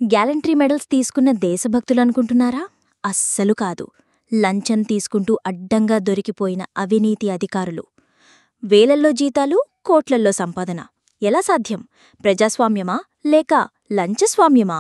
Gallantry medals తీసుకున్న దేశభక్తులనుకుంటున్నారా? అస్సలు కాదు. లంచం తీసుకుంటూ అడ్డంగా దొరికిపోయిన అవినీతి అధికారులు. వేలల్లో జీతాలు, కోట్లల్లో సంపాదన. ఎలా సాధ్యం? ప్రజాస్వామ్యమా లేక లంచస్వామ్యమా?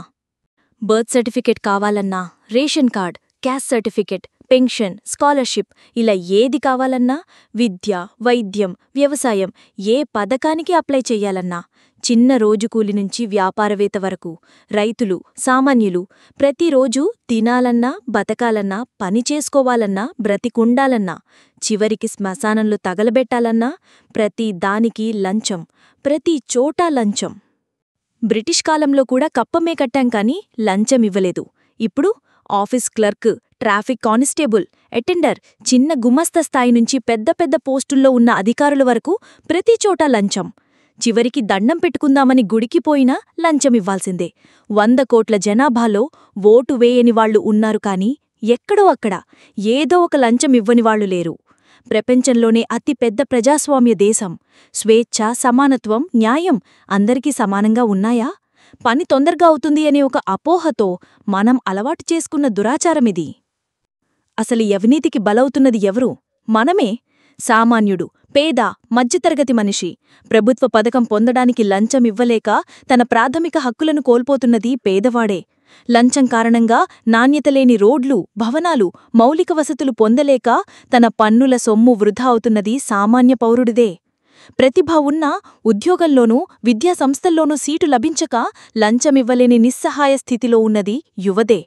బర్త్ సర్టిఫికెట్ కావాలన్నా, ration card, caste certificate, pension, scholarship ఇలా ఏది కావాలన్నా, విద్య, వైద్యం, వ్యవసాయం ఏ పథకానికి అప్లై చెయ్యాలన్నా, చిన్న రోజుకూలి నుంచి వ్యాపారవేత్త వరకు, రైతులు, సామాన్యులు ప్రతిరోజూ తినాలన్నా, బతకాలన్నా, పని చేసుకోవాలన్నా, బ్రతికుండాలన్నా, చివరికి శ్మశానంలో తగలబెట్టాలన్నా ప్రతి దానికి లంచం, ప్రతి చోటా లంచం. బ్రిటిష్ కాలంలో కూడా కప్పమే కట్టాం కాని లంచమివ్వలేదు. ఇప్పుడు office clerk, traffic constable, attender, చిన్న గుమస్తా స్థాయి నుంచి పెద్ద పెద్ద పోస్టుల్లో ఉన్న అధికారుల వరకు ప్రతిచోటా లంచం. చివరికి దండం పెట్టుకుందామని గుడికిపోయినా లంచమివ్వాల్సిందే. 100 కోట్ల జనాభాలో ఓటు వేయని వాళ్లు ఉన్నారు కాని ఎక్కడో అక్కడ ఏదో ఒక లంచమివ్వనివాళ్లు లేరు. ప్రపంచంలోనే అతి పెద్ద ప్రజాస్వామ్య దేశం. స్వేచ్ఛ, సమానత్వం, న్యాయం అందరికీ సమానంగా ఉన్నాయా? పని తొందరగా అవుతుంది అనే ఒక అపోహతో మనం అలవాటు చేసుకున్న దురాచారమిది. అసలు అవినీతికి బలవుతున్నది ఎవరు? మనమే. సామాన్యుడు, పేద, మధ్యతరగతి మనిషి ప్రభుత్వ పథకం పొందడానికి లంచమివ్వలేక తన ప్రాథమిక హక్కులను కోల్పోతున్నది పేదవాడే. లంచం కారణంగా నాణ్యతలేని రోడ్లు, భవనాలు, మౌలిక వసతులు పొందలేక తన పన్నుల సొమ్ము వృధా అవుతున్నది సామాన్య పౌరుడిదే. ప్రతిభ ఉన్నా ఉద్యోగంలోనూ, విద్యాసంస్థల్లోనూ సీటు లభించక లంచమివ్వలేని నిస్సహాయ స్థితిలో ఉన్నది యువదే.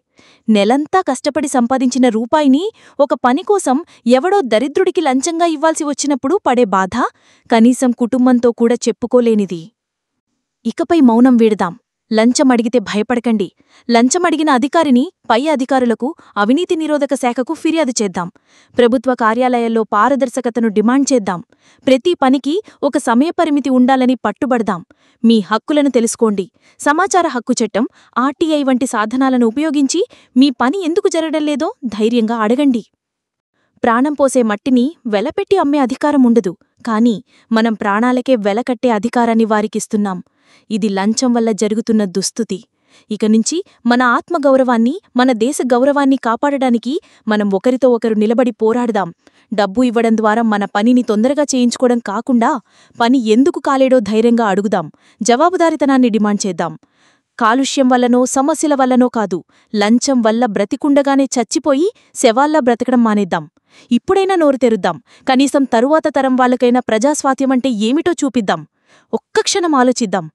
నెలంతా కష్టపడి సంపాదించిన రూపాయిని ఒక పనికోసం ఎవడో దరిద్రుడికి లంచంగా ఇవ్వాల్సి వచ్చినప్పుడు పడే బాధ కనీసం కుటుంబంతో కూడా చెప్పుకోలేనిది. ఇకపై మౌనం వీడదాం. లంచమడిగితే భయపడకండి. లంచమడిగిన అధికారిని పై అధికారులకు, అవినీతి నిరోధక శాఖకు ఫిర్యాదు చేద్దాం. ప్రభుత్వ కార్యాలయాల్లో పారదర్శకతను డిమాండ్ చేద్దాం. ప్రతి పనికి ఒక సమయపరిమితి ఉండాలని పట్టుబడదాం. మీ హక్కులను తెలుసుకోండి. సమాచార హక్కు చట్టం, ఆర్టీఐ వంటి సాధనాలను ఉపయోగించి మీ పని ఎందుకు జరగడంలేదో ధైర్యంగా అడగండి. ప్రాణం పోసే మట్టిని వెలపెట్టి అమ్మే అధికారం ఉండదు. కాని మనం ప్రాణాలకే వెలకట్టే అధికారాన్ని వారికిస్తున్నాం. ఇది లంచం వల్ల జరుగుతున్న దుస్థితి. ఇకనుంచి మన ఆత్మగౌరవాన్ని, మన దేశ గౌరవాన్ని కాపాడడానికి మనం ఒకరితో ఒకరు నిలబడి పోరాడదాం. డబ్బు ఇవ్వడం ద్వారా మన పనిని తొందరగా చేయించుకోవడం కాకుండా పని ఎందుకు కాలేడో ధైర్యంగా అడుగుదాం. జవాబుదారితనాన్ని డిమాండ్ చేద్దాం. కాలుష్యం వల్లనో, సమస్యల వల్లనో కాదు, లంచం వల్ల బ్రతికుండగానే చచ్చిపోయి శవాల్లా బ్రతకడం మానేద్దాం. ఇప్పుడైనా నోరు తెరుద్దాం. కనీసం తరువాత తరం వాళ్లకైనా ప్రజాస్వామ్యమంటే ఏమిటో చూపిద్దాం. ఒక్క క్షణం ఆలోచిద్దాం.